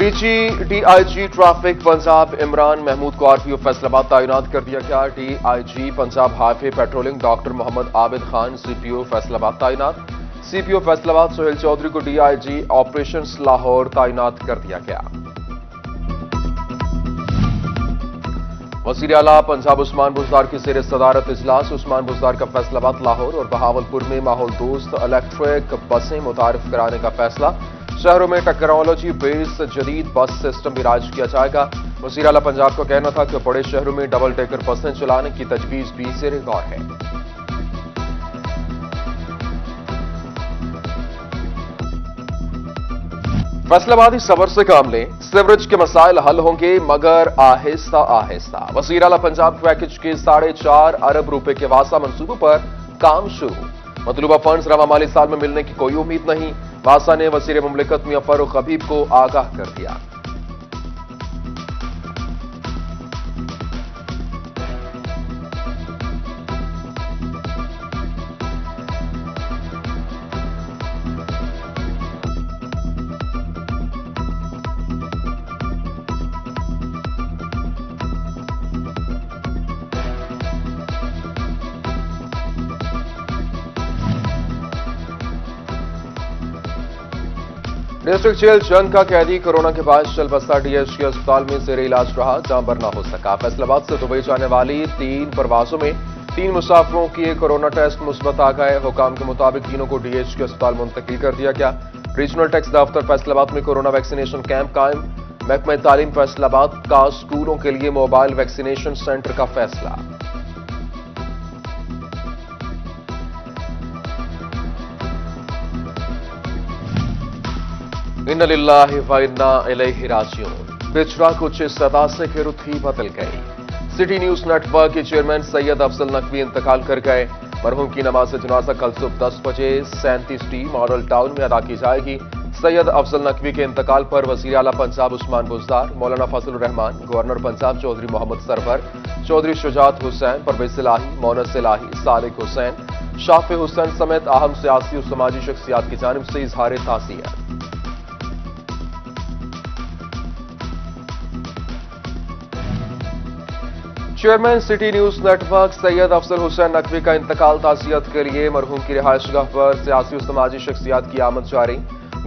D I G traffic Punjab Imran Mahmood کو RPO Faisalabad تعینات کر دیا گیا۔ DIG Punjab highway patrolling doctor Muhammad Abid Khan CPO Faisalabad تعینات۔ CPO فیصل آباد سہیل چودھری کو DIG آپریشنز لاہور تعینات کر دیا گیا۔ وزیر اعلیٰ پنجاب عثمان بزدار کی زیر صدارت اجلاس۔ عثمان بزدار کا فیصل آباد، لاہور اور بہاولپور میں ماحول دوست الیکٹرک بسیں متعارف کرانے کا فیصلہ۔ شہروں میں ٹیکنالوجی بیس جدید بس سسٹم بھی رائج کیا جائے گا۔ وزیر اعلیٰ پنجاب کا کہنا تھا کہ بڑے شہروں میں ڈبل ڈیکر بسیں چلانے کی تجویز بھی زیر غور ہے۔ فیصل آبادی صبر سے کام لیں، سیوریج کے مسائل حل ہوں گے مگر آہستہ آہستہ۔ وزیر اعلیٰ پنجاب پیکج کے 4.5 ارب روپے کے واسطہ منصوبوں پر کام شروع۔ مطلوبہ فنڈز رواں مالی سال میں ملنے کی کوئی امید نہیں۔ واسا نے وزیر مملکت میاں فاروق حبیب کو آگاہ کر دیا۔ ڈسٹرکٹ جیل جنگ کا قیدی کورونا کے باعث چل بسا DHC اسپتال میں زیر علاج رہا، جہاں برنا ہو سکا۔ فیصل آباد سے دبئی جانے والی 3 پروازوں میں 3 مسافروں کی کورونا ٹیسٹ مثبت آ گئے۔ حکام کے مطابق تینوں کو DHC اسپتال منتقل کر دیا گیا۔ ریجنل ٹیکس دفتر فیصل آباد میں کورونا ویکسینیشن کیمپ قائم۔ محکمہ تعلیم فیصل آباد کا اسکولوں کے لیے موبائل ویکسینیشن سینٹر کا فیصلہ۔ ان للہ و انا الیہ راجعون، بچھڑا کچھ اس صدا سے کہ رت ہی بدل گئی۔ سٹی نیوز نیٹ ورک کے چیئرمین سید افضل نقوی انتقال کر گئے۔ مرحوم کی نماز جنازہ کل صبح 10 بجے 37D ماڈل ٹاؤن میں ادا کی جائے گی۔ سید افضل نقوی کے انتقال پر وزیر اعلیٰ پنجاب عثمان بزدار، مولانا فضل الرحمان، گورنر پنجاب چودھری محمد سرور، چودھری شجاعت حسین، پرویز الہی، مونس الہی، صالح حسین، شافع حسین سمیت اہم سیاسی و سماجی شخصیات کی جانب سے اظہار تعزیت۔ Chairman city news network Syed Afzal Hussain Naqvi کا انتقال تعزیت کے لیے مرحوم کی رہائش گاہ پر سیاسی و سماجی شخصیات کی آمد جاری۔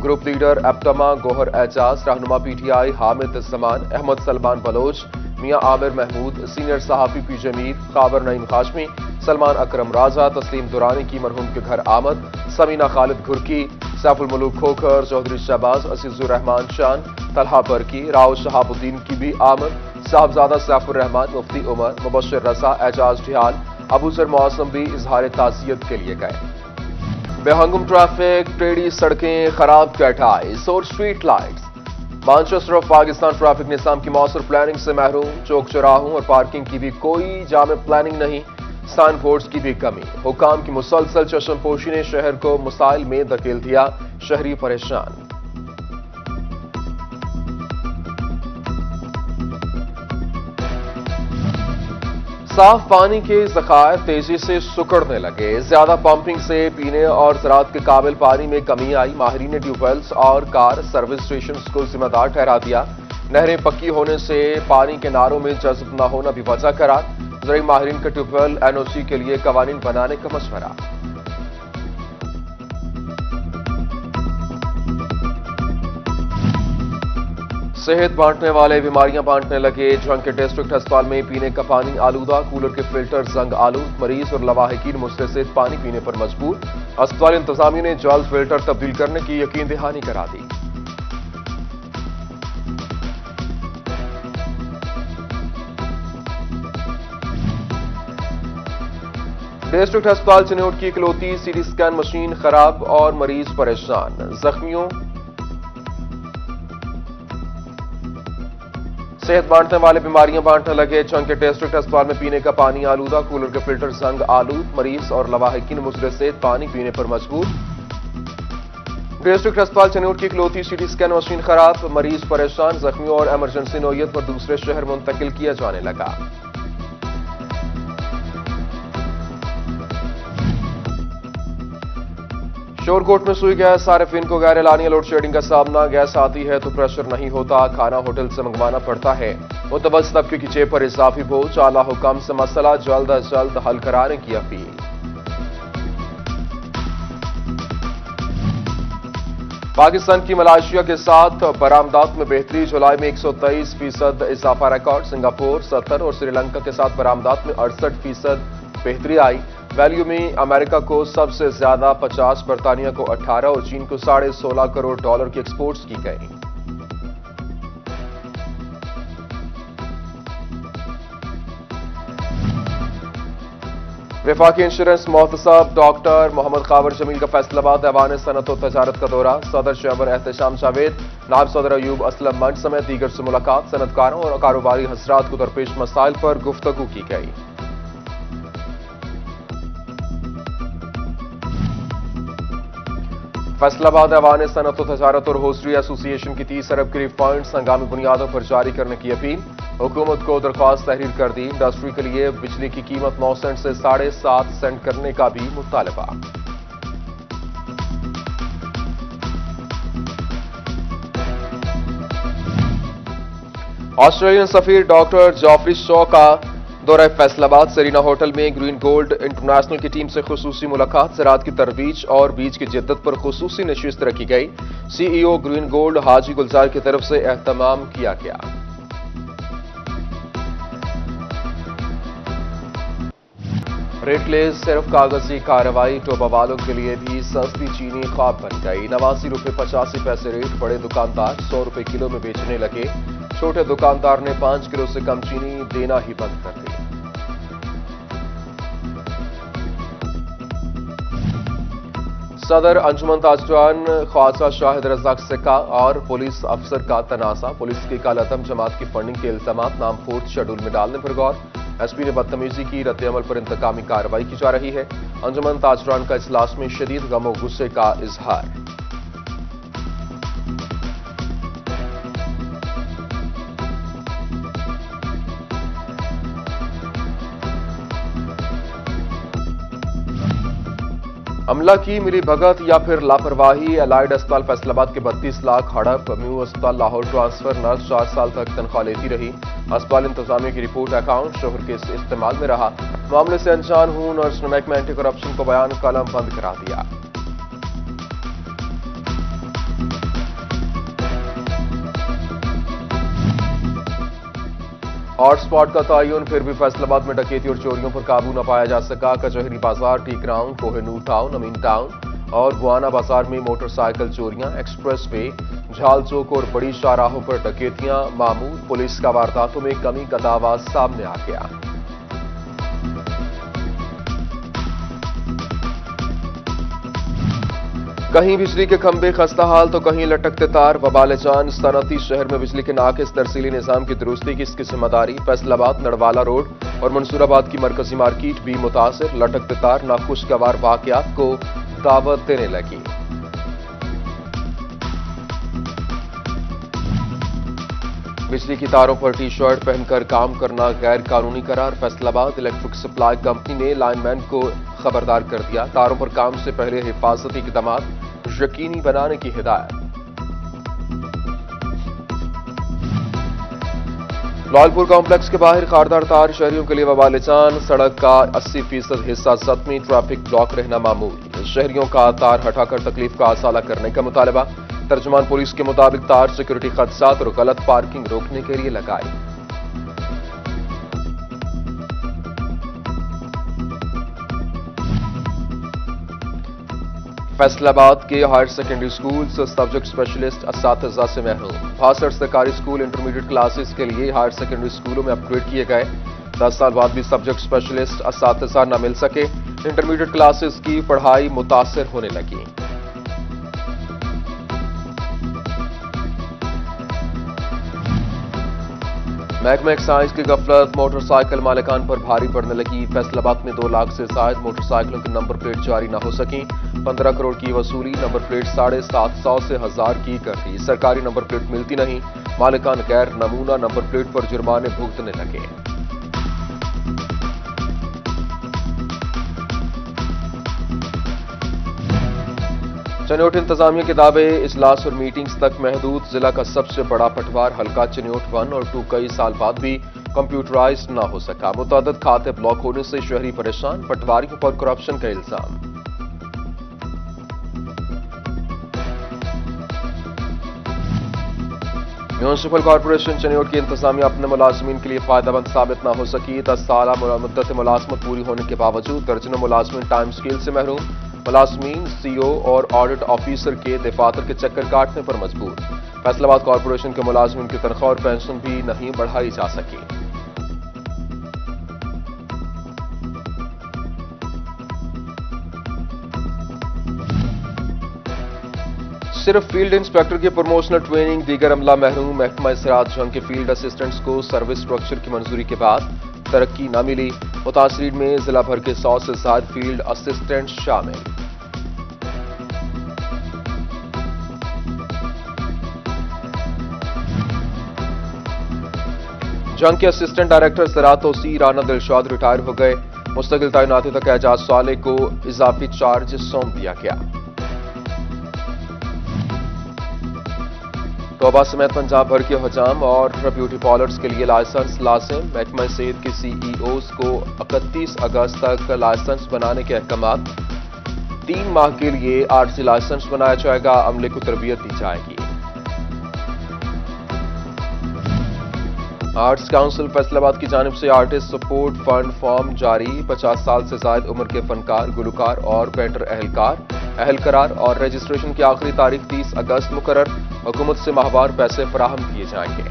گروپ لیڈر ایپٹما گوہر اعجاز، رہنما PTI حامد زمان، احمد سلمان بلوچ، میاں عامر محمود، سینئر صحافی PJ میر، خاور نعیم ہاشمی، سلمان اکرم راجہ، تسلیم دورانی کی مرحوم کے گھر آمد، سمینہ خالد گھرکی، سیف الملوک کھوکھر، چودھری شہباز، عزیز الرحمان شان، طلحہ برکی، راؤ شہاب الدین کی بھی آمد، صاحبزادہ سیف الرحمان، مفتی عمر، مبشر رضا، اعجاز ڈھیال، ابو ذر معظم بھی اظہار تعزیت کے لیے گئے۔ بے ہنگم ٹریفک، ٹیڑھی سڑکیں، خراب گیٹ آئیز اور street lights, Manchester of Pakistan traffic نظام کی مؤثر پلاننگ سے محروم۔ چوک چوراہوں اور پارکنگ کی بھی کوئی جامع پلاننگ نہیں، سائن بورڈز کی بھی کمی۔ حکام کی مسلسل چشم پوشی نے شہر کو مسائل میں دھکیل دیا، شہری پریشان۔ صاف پانی کے ذخائر تیزی سے سکڑنے لگے، زیادہ پمپنگ سے پینے اور زراعت کے قابل پانی میں کمی آئی۔ ماہرین نے ٹیوب ویلز اور کار سروس اسٹیشنز کو ذمہ دار ٹھہرا دیا۔ نہریں پکی ہونے سے پانی کے ناروں میں جذب نہ ہونا بھی وجہ قرار۔ زرعی ماہرین کا ٹیوب ویل NOC کے لیے قوانین بنانے کا مشورہ۔ صحت بانٹنے والے بیماریاں بانٹنے لگے، جھنگ کے ڈسٹرکٹ ہسپتال میں پینے کا پانی آلودہ، کولر کے فلٹر زنگ آلود، مریض اور لواحقین مستفید پانی پینے پر مجبور۔ ہسپتال انتظامیہ نے جلد فلٹر تبدیل کرنے کی یقین دہانی کرا دی۔ ڈسٹرکٹ ہسپتال چنوٹ کی اکلوتی CT اسکین مشین خراب اور مریض پریشان۔ زخمیوں صحت بانٹنے والے بیماریاں بانٹنے لگے، جھنگ کے ڈسٹرکٹ ہسپتال میں پینے کا پانی آلودہ، کولر کے فلٹر زنگ آلود، مریض اور لواحقین مستفید پانی پینے پر مجبور۔ ڈسٹرکٹ ہسپتال چنوٹ کی اکلوتی CT اسکین مشین خراب، مریض پریشان، زخمیوں اور ایمرجنسی نوعیت پر دوسرے شہر منتقل کیا جانے لگا۔ शोरकोट में सुई गैस सार्फिन को गैर एलानिया लोड शेडिंग का सामना। गैस आती है तो प्रेशर नहीं होता, खाना होटल से मंगवाना पड़ता है। मुतवस्सित तबके की जेब पर इजाफी बोझ। आला हुकाम से मसला जल्द अज जल्द हल कराने की अपील। पाकिस्तान की मलेशिया के साथ बरामदात में बेहतरी। जुलाई में 123% इजाफा रिकॉर्ड। सिंगापुर 70 और श्रीलंका के साथ बरामदात में 68% बेहतरी आई। वैल्यू में अमेरिका को सबसे ज्यादा 50, बरतानिया को 18 और चीन को $16.5 करोड़ की एक्सपोर्ट्स की गई। वफाकी इंश्योरेंस मोहतसब डॉक्टर मोहम्मद कावर जमील का फैसलाबाद ऐवान सनत और तजारत का दौरा। सदर चैम्बर एहतशाम जावेद, नायब सदर अयूब असलम मंड समेत दीगर से मुलाकात। सनतकारों और कारोबारी हजरात को दरपेश मसाइल पर गुफ्तगू की गई। फैसलाबाद ऐवान सनत और तजारत और होस्ट्री एसोसिएशन की 30 अरब के रिफंड्स हंगामी बुनियादों पर जारी करने की अपील। हुकूमत को दरख्वास्त तहरीर कर दी। इंडस्ट्री के लिए बिजली की कीमत 9 सेंट से 7.5 सेंट करने का भी मुतालबा। ऑस्ट्रेलियन सफीर डॉक्टर जॉफरी शॉ का दौरा फैसलाबाद। सरीना होटल में ग्रीन गोल्ड इंटरनेशनल की टीम से खुसूसी मुलाकात। ज़राअत की तरवीज और बीज की जिद्दत पर खुसूसी नशिस्त रखी गई। सीईओ ग्रीन गोल्ड हाजी गुलजार की तरफ से एहतमाम किया गया। रेटलेस सिर्फ कागजी कार्रवाई। टोबा वालों के लिए भी सस्ती चीनी ख्वाब बन गई। 89 रुपये 85 पैसे रेट। बड़े दुकानदार 100 रुपये किलो में बेचने लगे। छोटे दुकानदार ने 5 किलो से कम चीनी देना ही बंद कर दी। सदर अंजुमन ताजरान ख्वाजा शाहिद रज़ाक सिक्का और पुलिस अफसर का तनाज़ा। पुलिस की कालादम जमात की फंडिंग के इल्जामात नाम 4th शेड्यूल में डालने पर गौर। एसपी ने बदतमीजी की रद्द-ए-अमल पर इंतकामी कार्रवाई की जा रही है। अंजुमन ताजरान का इजलास में शदीद गम और गुस्से का इजहार। अमला की मिली भगत या फिर लापरवाही। एलाइड अस्पताल फैसलाबाद के 32 लाख हड़प। म्यू अस्पताल लाहौर ट्रांसफर। नर्स 4 साल तक तनख्वाह लेती रही। अस्पताल इंतजामिया की रिपोर्ट अकाउंट शोहर के इस्तेमाल में रहा। मामले से अनजान हूं नर्स ने महकमा एंटी करप्शन को बयान कलम बंद करा दिया। हॉटस्पॉट का तयन, फिर भी फैसलाबाद में डकैती और चोरियों पर काबू न पाया जा सका। कचहरी बाजार, टी ग्राउंड, कोहिनूर टाउन, अमीन टाउन और बुआना बाजार में मोटरसाइकिल चोरियां। एक्सप्रेस वे, झाल चौक और बड़ी शाहराहों पर डकैतियां मामूल। पुलिस का वारदातों में कमी का दावा सामने आ गया। कहीं बिजली के खंभे खस्ता हाल तो कहीं लटकते तार। वबाल जान। सनती शहर में बिजली के नाकिस तरसीली निजाम की दुरुस्ती की इसकी जिम्मेदारी। फैसलाबाद नड़वाला रोड और मंसूराबाद की मरकजी मार्केट भी मुतासिर। लटकते तार नाखुशगवार वाकयात को दावत देने लगी। बिजली की तारों पर टी शर्ट पहनकर काम करना गैर कानूनी करार। फैसलाबाद इलेक्ट्रिक सप्लाई कंपनी ने लाइनमैन को खबरदार कर दिया। तारों पर काम से पहले हिफाजती इक़दामात यकीनी बनाने की हिदायत। लालपुर कॉम्प्लेक्स के बाहर खारदार तार शहरियों के लिए वबाल जान। सड़क का 80% हिस्सा जख्मी। ट्रैफिक ब्लॉक रहना मामूल। शहरियों का तार हटाकर तकलीफ का आसाला करने का मुतालबा। तर्जुमान पुलिस के मुताबिक तार सिक्योरिटी खदशात और गलत पार्किंग रोकने के लिए लगाई। फैसलाबाद के higher secondary school subject specialist असातिज़ा से महरूम। 62 सरकारी स्कूल इंटरमीडिएट क्लासेस के लिए हायर सेकेंडरी स्कूलों में अपग्रेड किए गए। 10 साल बाद भी सब्जेक्ट स्पेशलिस्ट असातिज़ा न मिल सके। इंटरमीडिएट क्लासेस की पढ़ाई मुतासिर होने लगी। महकमा एक्साइज की गफलत। मोटरसाइकिल मालिकान पर भारी पड़ने लगी। फैसलाबाद में 2 लाख से जायद मोटरसाइकिलों की नंबर प्लेट जारी न हो सकी। 15 करोड़ की वसूली। नंबर प्लेट 750 से 1000 की कर दी। सरकारी नंबर प्लेट मिलती नहीं। मालिकान गैर नमूना नंबर प्लेट पर जुर्माने भुगतने लगे। चनियोट इंतजामिया के दावे इजलास और मीटिंग्स तक महदूद। जिला का सबसे बड़ा पटवार हल्का चनियोट 1 और 2 कई साल बाद भी कंप्यूटराइज्ड न हो सका। मुतअद्दिद खाते ब्लॉक होने से शहरी परेशान। पटवारियों पर करप्शन का इल्जाम। म्यूनिसिपल कॉर्पोरेशन चनियोट की इंतजामिया अपने मुलाजमीन के लिए फायदेमंद साबित न हो सकी। 10 साल मुद्दत मुलाजमत पूरी होने के बावजूद दर्जनों मुलाजमीन टाइम स्केल से महरूम। मुलाजमीन सीओ और ऑडिट ऑफिसर के दफातर के चक्कर काटने पर मजबूर। फैसलाबाद कॉर्पोरेशन के मुलाजमीन की तनख्वाह और पेंशन भी नहीं बढ़ाई जा सकी। सिर्फ फील्ड इंस्पेक्टर की प्रमोशनल ट्रेनिंग, दीगर अमला महरूम। महकमा ज़राअत जंग के फील्ड असिस्टेंट्स को सर्विस स्ट्रक्चर की मंजूरी के बाद तरक्की न मिली। मुतासरीन में जिला भर के 100 से ज्यादा फील्ड असिस्टेंट शामिल। जंग के असिस्टेंट डायरेक्टर ज़राअत तौसीर राना दिलशाद रिटायर हो गए। मुस्तकिल तैनाती तक एजाज साले को इजाफी चार्ज सौंप दिया गया। तोबा समेत पंजाब भर के हजाम और ब्यूटी पार्लर्स के लिए लाइसेंस लाजिम। महकमा सेहत के सीईओज को 31 अगस्त तक लाइसेंस बनाने के अहकाम। 3 माह के लिए आरसी लाइसेंस बनाया जाएगा। अमले को तरबियत दी जाएगी। आर्ट्स काउंसिल फैसलाबाद की जानिब से आर्टिस्ट सपोर्ट फंड फॉर्म जारी। 50 साल से ज्यादा उम्र के फनकार, गुलकार और पेंटर अहल करार और रजिस्ट्रेशन की आखिरी तारीख 30 अगस्त मुकर्रर। हुकूमत से माहवार पैसे फराहम किए जाएंगे।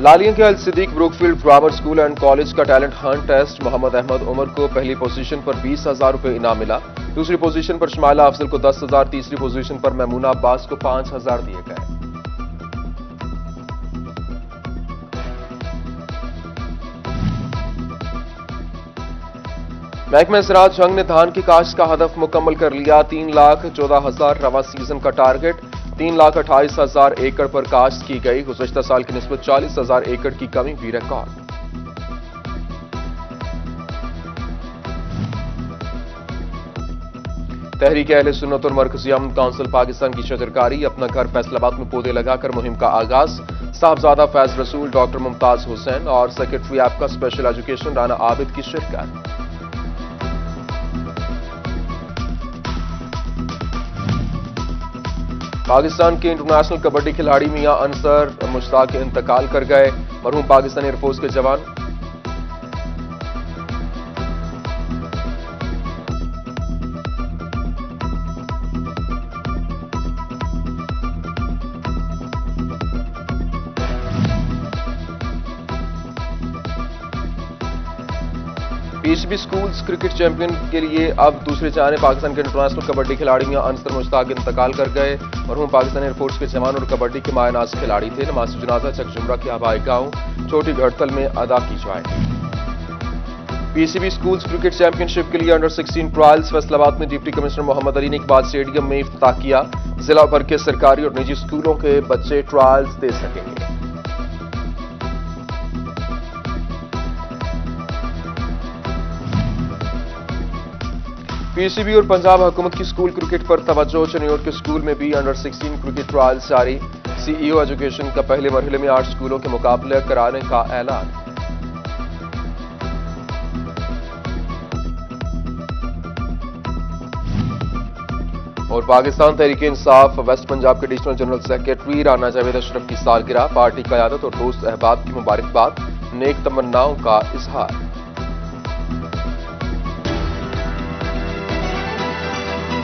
लालिया के Al Siddique Brookfield grammar school and college का talent hunt test. Mohammad Ahmed Umar को पहली पोजीशन पर 20,000 रुपए इनाम मिला। दूसरी पोजीशन पर शमाइला अफजल को 10,000, तीसरी पोजीशन पर मैमूना अब्बास को 5,000 दिए गए। महकमा ज़राअत जंग ने धान की काश्त का हदफ मुकम्मल कर लिया। 3,14,000 रवा सीजन का टारगेट। 3,28,000 एकड़ पर काश्त की गई। गुज़श्ता साल की निस्बत 40,000 एकड़ की कमी भी रिकॉर्ड। तहरीक अहले सुन्नत और मरकजी अमन काउंसिल पाकिस्तान की शजरकारी। अपना घर फैसलाबाद में पौधे लगाकर मुहिम का आगाज। साहबजादा फैज रसूल, डॉक्टर मुमताज हुसैन और सेक्रेटरी आपका स्पेशल एजुकेशन राना आबिद की शिरकत। पाकिस्तान के इंटरनेशनल कबड्डी खिलाड़ी मियां अंसर मुश्ताक इंतकाल कर गए। मरहूम पाकिस्तानी एयरफोर्स के जवान। पीसीबी स्कूल्स क्रिकेट चैंपियन के लिए अब दूसरे चारे पाकिस्तान के इंटरनेशनल कबड्डी खिलाड़ी मियां अंसर मुश्ताक इंतकाल कर गए। मरहूम पाकिस्तानी एयरफोर्स के जवान और कबड्डी के मायनाज खिलाड़ी थे। नमाज जनाजा चक जुमरा के हवाई गांव छोटी घड़तल में अदा की जाएगी। पीसीबी स्कूल्स क्रिकेट चैंपियनशिप के लिए अंडर 16 ट्रायल्स फैसलाबाद में डिप्टी कमिश्नर मोहम्मद अली ने इकबाल स्टेडियम में इफ्तिताह किया। जिला भर के सरकारी और निजी स्कूलों के बच्चे ट्रायल्स दे सकेंगे। पीसीबी और पंजाब हुकूमत की स्कूल क्रिकेट पर तवज्जो। चनियोट के स्कूल में भी अंडर 16 क्रिकेट ट्रायल्स जारी। सीईओ एजुकेशन का पहले मरहले में 8 स्कूलों के मुकाबले कराने का ऐलान। और पाकिस्तान तहरीक इंसाफ वेस्ट पंजाब के additional general secretary Rana Javed Ashraf की सालगिरह। पार्टी क़यादत और दोस्त अहबाब की मुबारकबाद, नेक तमन्नाओं का इजहार।